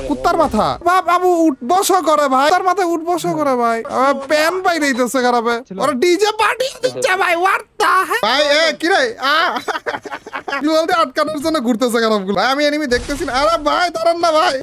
কুত্তার মাথা বাবু উঠ বসো করে ভাই, তার মাথায় উঠ বসো করে ভাই, প্যান পাই দিতেছে খারাপে, ওরা ডিজে পার্টি দিচ্ছে ভাই। হোয়াট দা ভাই এ কি রে বলতে আটকানোর জন্য ঘুরতেছে খারাপগুলো ভাই। আমি এনিমি দেখতেছি না। আরে ভাই দাঁড়ান না ভাই।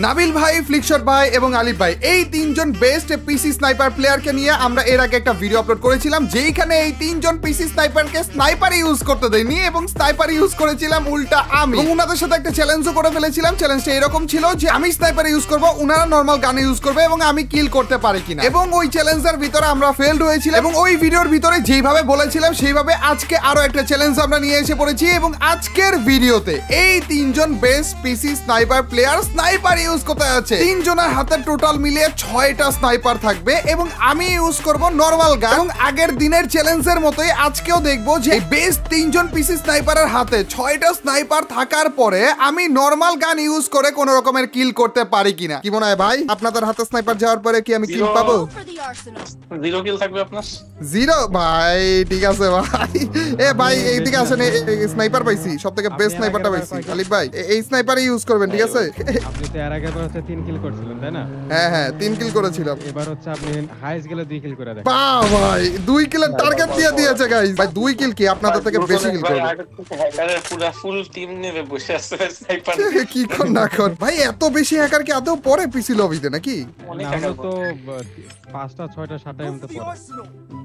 নাবিল ভাই, ফ্লিকশট ভাই এবং আলিফ ভাই এই তিনজন বেস্ট পিসি স্নাইপার প্লেয়ারকে নিয়ে আমরা এর আগে একটা ভিডিও আপলোড করেছিলাম, যেখানে এই তিনজন পিসি স্নাইপারকে স্নাইপার ইউজ করতে দেয়নি এবং স্নাইপার ইউজ করেছিলাম উল্টা আমি। এবং উনাদের সাথে একটা চ্যালেঞ্জও করে ফেলেছিলাম। চ্যালেঞ্জটা এরকম ছিল যে আমি স্নাইপার ইউজ করব, উনারা নরমাল গান ইউজ করবে এবং আমি কিল করতে পারি কিনা। এবং ওই চ্যালেঞ্জের ভিতরে আমরা ফেলড হয়েছিলাম এবং ওই ভিডিওর ভিতরে যেভাবে বলেছিলাম সেইভাবে আজকে আরো একটা চ্যালেঞ্জ আমরা নিয়ে এসে পড়েছি। এবং আজকের ভিডিওতে এই তিনজন বেস্ট পিসি স্নাইপার প্লেয়ার স্নাইপার ইউজ করতে আছে। তিনজনের হাতে টোটাল মিলিয়ে 6টা স্নাইপার থাকবে এবং আমি ইউজ করব নরমাল গান। এবং আগের দিনের চ্যালেঞ্জের মতোই আজকেও দেখবো যে বেস্ট তিনজন পিসি স্নাইপারের হাতে 6টা স্নাইপার থাকার পরে আমি নরমাল গান ইউজ করে কোন রকমের কিল করতে পারি কিনা। কি মনে হয় ভাই, আপনাদের হাতে স্নাইপার যাওয়ার পরে কি আমি কিল পাবো? 0 কিল থাকবে আপনার। 0 ভাই ঠিক আছে ভাই। এ ভাই এইদিকে আসেন, স্নাইপার পাইছি, সবথেকে বেস্ট স্নাইপারটা পাইছি। আলিফ ভাই এই স্নাইপারই ইউজ করবেন, ঠিক আছে? আপনি তো এর আগে হচ্ছে 3 কিল করছিলেন তাই না? হ্যাঁ 3 কিল করেছিলাম। এবার হচ্ছে আপনি হাইস্ট গেলে 2 কিল করে দেন। বাহ ভাই 2 কিলের টার্গেট দিয়ে দিয়েছে গাইস। ভাই 2 কিল কি আপনাদের থেকে বেশি কিল করবে? হ্যাকারের পুরো ফুল টিম নিয়ে বসে আছে স্নাইপার। কি কোন না কোন ভাই, এত বেশি হ্যাকার কি আদৌ পরে পিসি লবিতে নাকি? অনেক হ্যাকার তো 5টা 6টা 7টা এমতে পড়ে।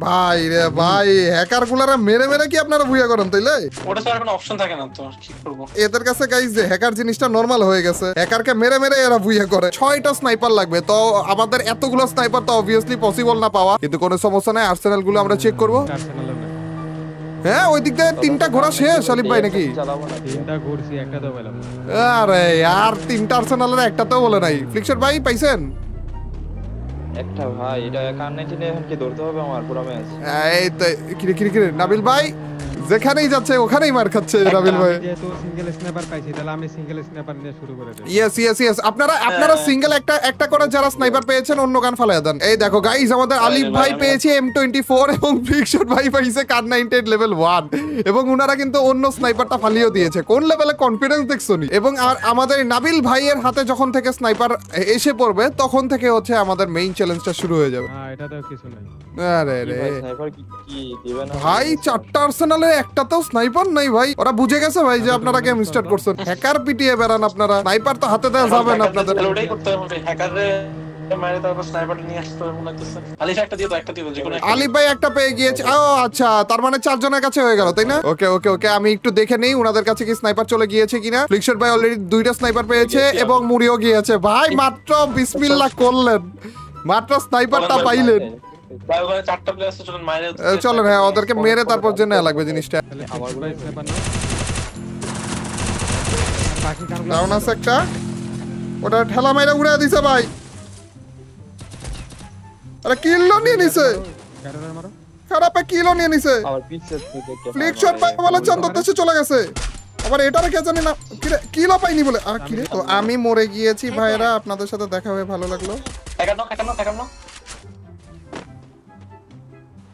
ভাই রে ভাই, হ্যাকার গুলারা মেরে মেরে কি আপনারা বুইয়া করেন তাইলে? ওটা ছাড়া কোনো অপশন থাকে না তো, কি করব? এদের কাছে গাইস যে হ্যাকার জিনিসটা নরমাল হয়ে গেছে, হ্যাকারকে মেরে মেরে এরা বুইয়া করে। 6টা স্নাইপার লাগবে, তো আমাদের এতগুলো স্নাইপার তো অবভিয়াসলি পসিবল না পাওয়া, কিন্তু কোনো সমস্যা নাই। আর্সেনাল গুলো আমরা চেক করব। হ্যাঁ ওই দিক দিয়ে 3টা ঘোড়া শেষ আলিফ ভাই নাকি? 3টা ঘুরছি, একটা তো পেলাম। আরে আর 3টা আর্সেনালের একটাতেও বলে নাই। ফ্লিকশট ভাই পাইছেন? একটা ভাই এটা কার 19 এখন কি ধরতে হবে আমার পুরো ম্যাচ। এই তো কিরে নাবিল ভাই যেখানেই যাচ্ছে ওখানেই মার খাচ্ছে নাবিল ভাই। যেহেতু সিঙ্গেল স্নাইপার পাইছি তাহলে আমি সিঙ্গেল স্নাইপার নিয়ে শুরু করে দেই। ইয়েস আপনারা সিঙ্গেল একটা করে যারা স্নাইপার পেয়েছেন অন্য গান ফালায়া দেন। এই দেখো গাইস আমাদের আলিফ ভাই পেয়েছে M24 এবং ফ্লিকশট ভাই পাইছে কার 98 লেভেল 1 এবং উনারা কিন্তু অন্য স্নাইপারটা ফালিয়েও দিয়েছে। কোন লেভেলে কনফিডেন্স দেখছনি? এবং আর আমাদের নাবিল ভাইয়ের হাতে যখন থেকে স্নাইপার এসে পড়বে তখন থেকে হচ্ছে আমাদের মেইন চ্যালেঞ্জটা শুরু হয়ে যাবে। হ্যাঁ এটা তো কিছু নাই। আরে রে স্নাইপার কি দিবেন ভাই 4টা আর্সেনালে একটাতেও স্নাইপার নাই ভাই। ওরা বুঝে গেছে ভাই যে আপনারা গেম স্টার্ট করছেন। হ্যাকার পিটিয়ে বেরান আপনারা, স্নাইপার তো হাতে দেওয়া যাবে না আপনাদের। ওটাই করতে হবে, হ্যাকারে মারে তারপর স্নাইপার নিয়ে আসতে হবে মনে হচ্ছে। আলিফ একটা দিও, যে কোনো একটা। আলিফ ভাই একটা পেয়ে গিয়েছে। ও আচ্ছা, তার মানে 4 জনের কাছে হয়ে গেল তাই না? ওকে আমি একটু দেখে নেই ওনাদের কাছে কি স্নাইপার চলে গিয়েছে কিনা। ফ্লিকশট ভাই অলরেডি 2টা স্নাইপার পেয়েছে এবং মুড়িও গিয়েছে। ভাই মাত্র বিসমিল্লাহ করলেন, মাত্র স্নাইপারটা পাইলেন। ভাই ওখানে 4টা প্লেয়ার আছে, চলুন মাইরে চলেন হ্যাঁ ওদেরকে মেরে তারপর যে নেওয়া লাগবে জিনিসটা। আমার ভাই স্নাইপার না। বাকি কারণ ডাউন আছে একটা, ওটা ঠেলা মাইরা উড়া দিছে ভাই। আরে কিলও নিয়ে নিছে, ক্যারের মারো। খারাপে কিলও নিয়ে নিছে। আমার পিছে থেকে ফ্লিকশট ভাই বলে চন্দর দেশে চলে গেছে। আবার এটারে কে জানি না কিলও পাইনি বলে। আর কি রে, তো আমি মরে গিয়েছি ভাইরা, আপনাদের সাথে দেখা হয়ে ভালো লাগলো। হ্যাকার না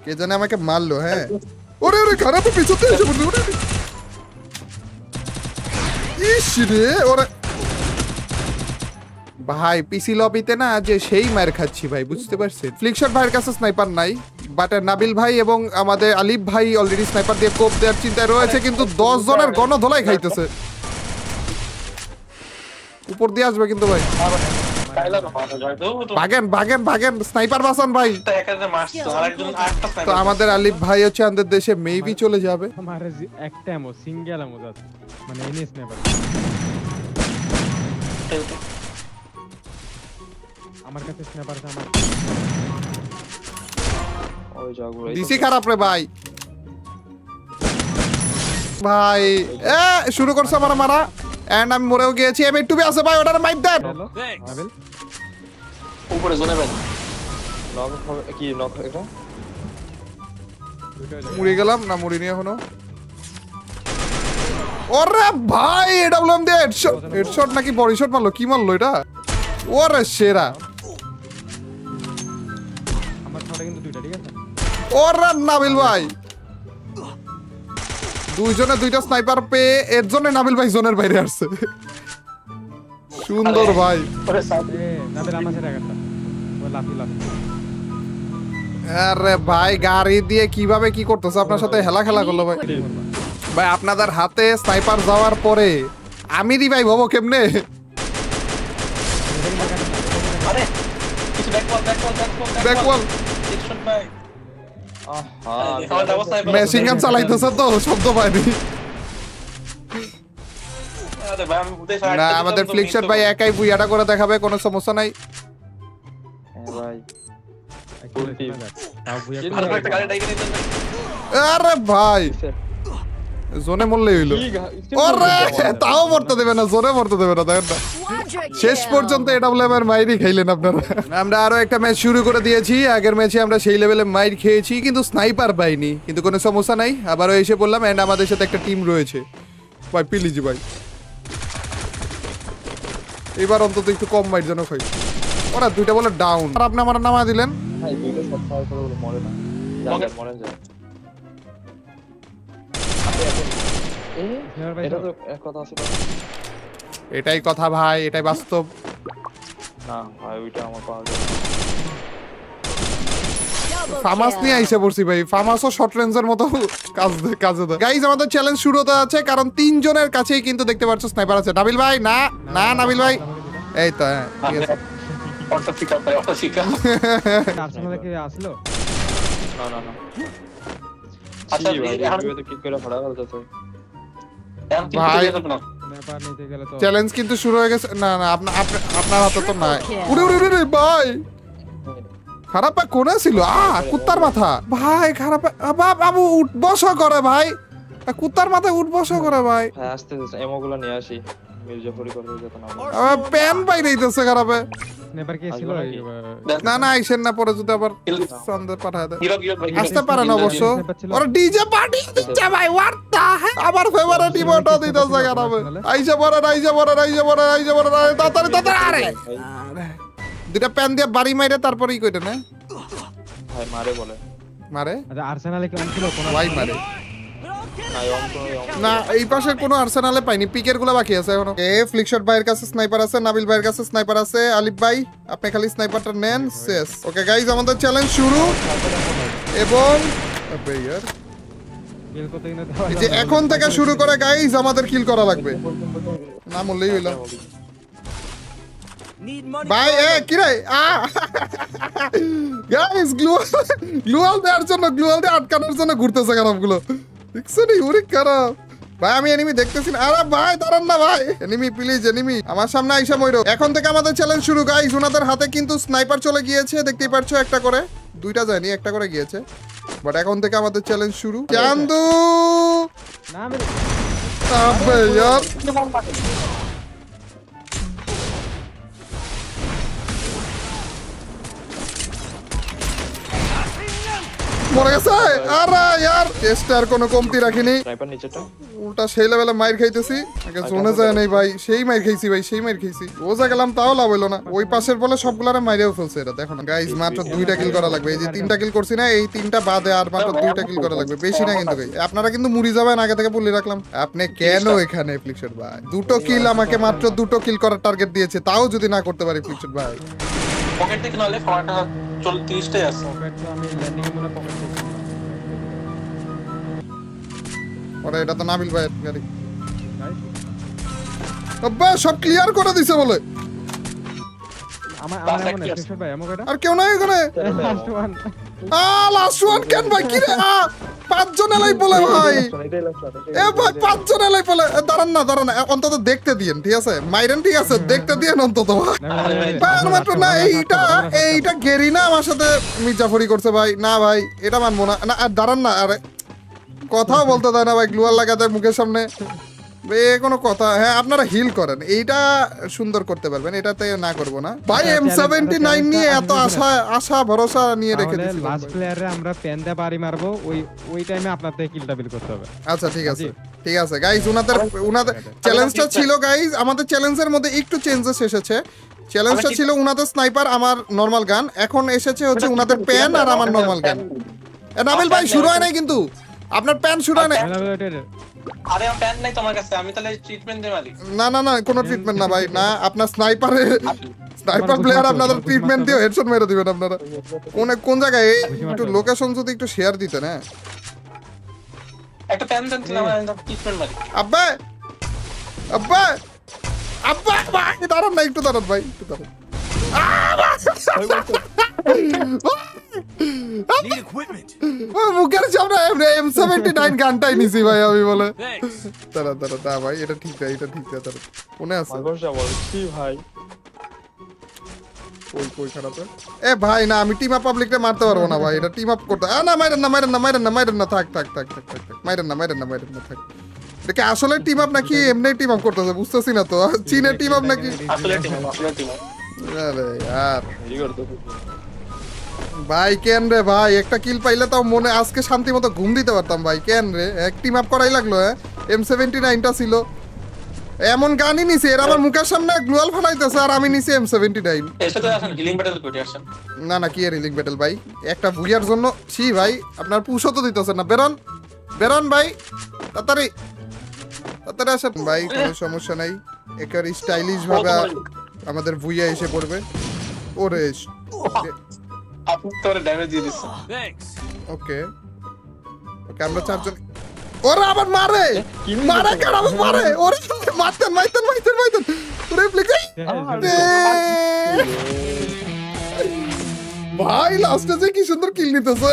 কে জানে আমাকে মারলো। হ্যাঁ ওরে খারাপ পিছতে এসে পড়লো। ওরে ইস রে ওরে ভাই পিসি লবিতে না যে সেই মার খাচ্ছি ভাই, বুঝতে পারছেন? ফ্লিকশট ভাইয়ের কাছে স্নাইপার নাই, বাট নাবিল ভাই এবং আমাদের আলিফ ভাই অলরেডি স্নাইপার দিয়ে কোপ দেওয়ার চিন্তায় রয়েছে, কিন্তু 10 জনের গণধোলাই খাইতেছে। উপর দিয়ে আসবে কিন্তু ভাই। ভাগেন স্নাইপার বাঁচান ভাই। তো আমাদের আলিফ ভাই হচ্ছে আমাদের দেশে মেবি চলে যাবে। আমার একটা এমো সিঙ্গেল এমো আছে, মানে এনি স্নাইপার। আমার কাছে স্নাইপার আছে। আমার ওই জায়গা ডিসি খারাপ রে ভাই। ভাই শুরু করছে আমার মারা এন্ড আমি মরেও গিয়েছি। আমি টুবি আছে ভাই, ওটার মাইট দেন। আবেল উপরে জোনে ভাই নক কি নক এটা মুড়ি গেলাম না, মুড়ি নিয়ে এখনো। ওরে ভাই এডব্লিউএম দিয়ে হেডশট নাকি বডি শট মারলো, কি মারলো এটা? ওরে সেরা। আমার ছটা কিন্তু দুইটা, ঠিক আছে? ওরে নাবিল ভাই দুইজনে দুইটা স্নাইপার পেয়ে এর জন্য নাবিল ভাই জোনের বাইরে আসছে। সুন্দর ভাই। ওরে সাইড এ নাবিল আমার সাথে একটা ও লাফি লাফি আরে ভাই গাড়ি দিয়ে কিভাবে কি করতেছে আপনার সাথে হেলা খেলা করলো ভাই। ভাই আপনাদের হাতে স্নাইপার যাওয়ার পরে আমি রিভাইভ হবো কেমনে? আরে কিছু ব্যাকওয়াল ব্যাকওয়াল সেকশন ভাই আহা আমার অবস্থা মেশিন গান চালাইতেছে তো শব্দ পাইনি। আরে ভাই আমি উদয় না আমাদের ফ্লিকশট ভাই একাই বুইয়াটা করে দেখাবে, কোনো সমস্যা নাই। ভাই তাও বুয়া আর একটা গাড়ি ডাইকে নিতে আরে ভাই জোনে মরলেই হইলো। ওরে তাও মরতে দেবে না, জোরে মরতে দেবে না, দেখেন না শেষ পর্যন্ত এটা বলে আমার মাইরই খাইলেন আপনারা। আমরা আরো একটা ম্যাচ শুরু করে দিয়েছি। আগের ম্যাচে আমরা সেই লেভেলে মাইর খেয়েছি কিন্তু স্নাইপার পাইনি, কিন্তু কোনো সমস্যা নাই, আবারও এসে বললাম। এন্ড আমাদের সাথে একটা টিম রয়েছে ভাই, প্লিজ ভাই এবার অন্তত একটু কম মাইর যেন খাই। ওরা দুইটা বলে ডাউন, আর আপনি আমার নামা দিলেন। ভাই দুইটা শট ফায়ার করে বলে মরে না, মরে যায়। এটা তো এক কথা আছে তো। এটাই কথা ভাই, এটাই বাস্তব। না ভাই ওইটা আমার পাওয়া যায়। ফামাস নিয়ে আইসে পড়ছি ভাই, ফামাসও শর্ট রেঞ্জের মতো কাজে দেয়। গাইজ আমাদের চ্যালেঞ্জ শুরু হতে আছে, কারণ তিনজনের কাছেই কিন্তু দেখতে পাচ্ছ স্নাইপার আছে। নাবিল ভাই না না নাবিল ভাই এই তো হ্যাঁ ঠিক আছে। অটো পিক আপ ভাই অটো পিক আপ আর্সেনালে কি আসলো? না না না আচ্ছা ভাই এখন ভিডিও তো কিক করে ফাড়া ফেলতেছে। এখন তিন ভাই। দিকে যাবে না স্নাইপার নিতে গেলে তো চ্যালেঞ্জ কিন্তু শুরু হয়ে গেছে। না না আপনার হাতে তো নাই। উড়ে উড়ে উড়ে ভাই খারাপ পা কোনে ছিল? কুত্তার মাথা ভাই খারাপ বাবু উঠ বসা করে ভাই, কুত্তার মাথায় উঠ বসা করে ভাই। ভাই আস্তে আস্তে এমোগুলো নিয়ে আসি, মির্জাফরি করতে যেত না। প্যান পাই দিতেছে খারাপে। স্নাইপার কে ছিল? না না আইসেন না, পরে যদি আবার সন্দেহ পাঠায় দেয়। হিরো ভাই আসতে পারেন অবশ্য। ওরা ডিজে পার্টি দিচ্ছে ভাই, হোয়াট দা হেল? আবার ফেভারিট ইমোটা দিতেছে খারাপে। আইসা পড়ে তাড়াতাড়ি আরে দুটা প্যান দিয়ে বাড়ি মাইরে তারপরেই কইটা না ভাই মারে বলে মারে। আচ্ছা আর্সেনালে কি ছিল কোন ওয়াই মারে না না, এই পাশে কোনো আর্সেনালে পাইনি, পিকের গুলো বাকি আছে এখনো। ফ্লিকশট ভাইয়ের কাছে স্নাইপার আছে, নাবিল ভাইয়ের কাছে স্নাইপার আছে। আলিফ ভাই আপনি খালি স্নাইপারটা নেন, শেষ। ওকে গাইজ আমাদের চ্যালেঞ্জ শুরু, এবং কিল করতে কিনা এই যে এখন থেকে শুরু করে গাইজ আমাদের কিল করা লাগবে, না মরলেই হইলো। ভাই কি রে গাইস গ্লুয়াল দেওয়ার জন্য, গ্লুয়াল দিয়ে আটকানোর জন্য ঘুরতেছে খারাপগুলো, দেখছো নি? উরি খারাপ ভাই, আমি এনিমি দেখতেছি না। আরে ভাই দাঁড়ান না ভাই, এনিমি প্লিজ, এনিমি আমার সামনে আইসা মইরো। এখন থেকে আমাদের চ্যালেঞ্জ শুরু গাইস। ওনাদের হাতে কিন্তু স্নাইপার চলে গিয়েছে, দেখতেই পাচ্ছ, একটা করে, দুইটা যায়নি, একটা করে গিয়েছে। বাট এখন থেকে আমাদের চ্যালেঞ্জ শুরু। চান্দু না আমি আবে यार মরে গেছে। আরে यार চেষ্টার কোনো কমতি রাখিনি, স্নাইপার নিচেটা উল্টা সেই লেভেলে মাইর খাইতেছি। আগে জোনে যায় নাই ভাই, সেই মাইর খাইছি ভাই, সেই মাইর খাইছি। ওজা গেলাম তাও লাভ হইলো না, ওই পাশের বলে সবগুলারে মাইরেও ফেলছে এটা। দেখো না গাইস, মাত্র 2টা কিল করা লাগবে। এই যে 3টা কিল করছি না, এই 3টা বাদে আর মাত্র 2টা কিল করা লাগবে, বেশি না কিন্তু। গাইস আপনারা কিন্তু মুড়ি যাবেন, আগে থেকে বলে রাখলাম। আপনি কেন এখানে ফ্লিকশট ভাই? 2টো কিল, আমাকে মাত্র 2টো কিল করার টার্গেট দিয়েছে, তাও যদি না করতে পারি ফ্লিকশট ভাই। পকেট থেকে নালে ফোনটা 30টাই আছে। পকেট তো আমি ল্যান্ডিং এ মনে পকেট থেকে ওরে এটা তো নাবিল ভাইয়ের গাড়ি। আব্বা সব ক্লিয়ার করে দিছে বলে। আমার মনে স্পেশাল ভাই আমো কয়টা আর কেউ নাই এখানে। লাস্ট ওয়ান লাস্ট ওয়ান কেন ভাই? কি রে 5 জন এলাই বলে ভাই। এ ভাই 5 জন এলাই বলে। দাঁড়ান না অন্তত দেখতে দিয়েন, ঠিক আছে? মাইরেন ঠিক আছে, দেখতে দিয়েন অন্তত ভাই। মাত্র না, এইটা গেরিনা আমার সাথে মির্জাফরি করছে ভাই। না ভাই এটা মানবো না। না আর দাঁড়ান না, আরে কথাও বলতে দেয় না ভাই, গ্লুয়াল লাগাতে মুখের সামনে কোনো কথা। হ্যাঁ আপনারা হিল করেন, এইটা সুন্দর করতে পারবেন, এটাতে না করব না ভাই। M79 নিয়ে এত আশা ভরসা নিয়ে রেখে দিয়েছি। লাস্ট প্লেয়ারে আমরা পেন্দা বাড়ি মারবো, ওই টাইমে আপনাদের কিলটা বিল করতে হবে। আচ্ছা ঠিক আছে গাইস, উনাদের চ্যালেঞ্জটা ছিল গাইস, আমাদের চ্যালেঞ্জের মধ্যে একটু চেঞ্জেস এসেছে। চ্যালেঞ্জটা ছিল উনাদের স্নাইপার, আমার নরমাল গান। এখন এসেছে হচ্ছে উনাদের পেন আর আমার নরমাল গান। নাবিল ভাই শুরু হয় নাই কিন্তু, আপনার প্যান্ট শুরা নেই। আরে আমার প্যান নাই তোমার কাছে, আমি তাহলে ট্রিটমেন্ট দিয়ে মারি। না না না, কোনো ট্রিটমেন্ট না ভাই, না আপনার স্নাইপার প্লেয়ার আপনাদের ট্রিটমেন্ট দিয়ে হেডশট মেরে দিবেন আপনারা। কোন জায়গায় একটু লোকেশন যদি একটু শেয়ার দিতেন। হ্যাঁ একটা প্যান দেন তো, আমি ট্রিটমেন্ট মারি। আব্বা আব্বা আব্বা ভাই দাঁড়ান না, একটু দাঁড়ান ভাই, একটু দাঁড়ান। মুখের সামনে M79 গানটাই নিছি ভাই আমি, বলে দাঁড়া দাঁড়া দা ভাই, এটা ঠিক না, এটা ঠিক না, দাঁড়া মনে আছে মাকড়সা বলছি ভাই। কই খারাপ এ ভাই, না আমি টিম আপ পাবলিককে মারতে পারবো না ভাই, এটা টিম আপ করতে। না মাইরেন না মাইরেন না মাইরেন না মাইরেন না, থাক থাক থাক থাক থাক থাক, মাইরেন না মাইরেন না মাইরেন না, থাক। এটা কি আসলে টিম আপ নাকি এমনি টিম আপ করতেছে বুঝতেছি না তো, চীনের টিম আপ নাকি? আসলে টিম, আসলে টিম। আরে यार এই করতে ভাই কেন রে ভাই, একটা কিল পাইলে তাও মনে আজকে শান্তি মতো ঘুম দিতে পারতাম ভাই। কেন রে এক টিম আপ করাই লাগলো? M79টা ছিল, এমন গানই নিছে এর আমার মুখের সামনে গ্লোয়াল ফালাইতেছে আর আমি নিছি M79। এসে তো আসেন হিলিং ব্যাটেল করে আসেন। না না, কি রিলিং ব্যাটেল ভাই, একটা বুইয়ার জন্য ছি ভাই, আপনার পুশও তো দিতেছেন না। বেরন বেরন ভাই, তাড়াতাড়ি তাড়াতাড়ি আসেন ভাই, কোনো সমস্যা নাই। একের স্টাইলিশ ভাবে আমাদের বুইয়া এসে পড়বে। ওরে আপনি তো ড্যামেজ দিয়ে দিচ্ছেন। ওকে ওকে, আমরা চারজন। ওরা আবার মারে মারে কেন আবার মারে? ওরে মারতেন মারতেন মারতেন মারতেন, ওরে প্লিজ ভাই, লাস্টে যে কি সুন্দর কিল নিতেছে।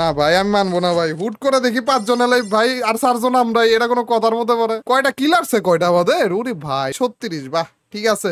না ভাই আমি মানবো না ভাই, হুট করে দেখি 5 জন এলাই ভাই আর 4 জন আমরা, এটা কোনো কথার মধ্যে পড়ে? কয়টা কিল আসছে কয়টা আমাদের? ওরে ভাই 36, বাহ ঠিক আছে।